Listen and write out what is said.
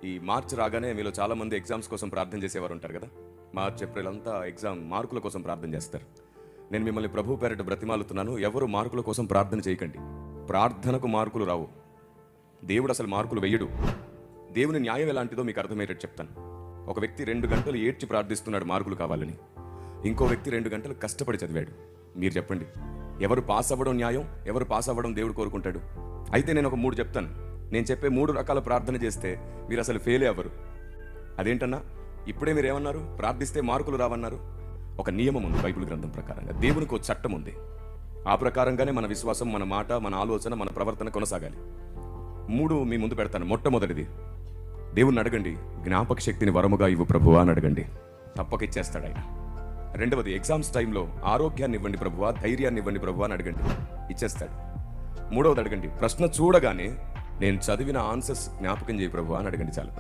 ఈ మార్చ్ రాగానే మీలో చాలామంది ఎగ్జామ్స్ కోసం ప్రార్థన చేసేవారు ఉంటారు కదా. మార్చ్ ఏప్రిల్ అంతా ఎగ్జామ్ మార్కుల కోసం ప్రార్థన చేస్తారు. నేను మిమ్మల్ని ప్రభు పేరిట బ్రతిమాలుతున్నాను, ఎవరు మార్కుల కోసం ప్రార్థన చేయకండి. ప్రార్థనకు మార్కులు రావు. దేవుడు అసలు మార్కులు వెయ్యడు. దేవుని న్యాయం ఎలాంటిదో మీకు అర్థమయ్యేటట్టు చెప్తాను. ఒక వ్యక్తి 2 గంటలు ఏడ్చి ప్రార్థిస్తున్నాడు మార్కులు కావాలని. ఇంకో వ్యక్తి 2 గంటలు కష్టపడి చదివాడు. మీరు చెప్పండి, ఎవరు పాస్ అవ్వడం న్యాయం, ఎవరు పాస్ అవ్వడం దేవుడు కోరుకుంటాడు? అయితే నేను ఒక 3 చెప్తాను. నేను చెప్పే 3 రకాల ప్రార్థన చేస్తే మీరు అసలు ఫెయిలే అవ్వరు. అదేంటన్నా, ఇప్పుడే మీరు ఏమన్నారు? ప్రార్థిస్తే మార్కులు రావన్నారు. ఒక నియమం ఉంది బైబిల్ గ్రంథం ప్రకారంగా. దేవునికి ఒక చట్టం ఉంది. ఆ ప్రకారంగానే మన విశ్వాసం, మన మాట, మన ఆలోచన, మన ప్రవర్తన కొనసాగాలి. 3 మీ ముందు పెడతాను. మొట్టమొదటిది, దేవుణ్ణి అడగండి, జ్ఞాపక శక్తిని వరముగా ఇవ్వు ప్రభువా అని అడగండి. తప్పక ఇచ్చేస్తాడు ఆయన. రెండవది, ఎగ్జామ్స్ టైంలో ఆరోగ్యాన్ని ఇవ్వండి ప్రభువా, ధైర్యాన్ని ఇవ్వండి ప్రభువా అని అడగండి, ఇచ్చేస్తాడు. మూడవది అడగండి, ప్రశ్న చూడగానే నేను చదివిన ఆన్సర్స్ జ్ఞాపకం చేయి ప్రభువా అని అడగండి, చాలు.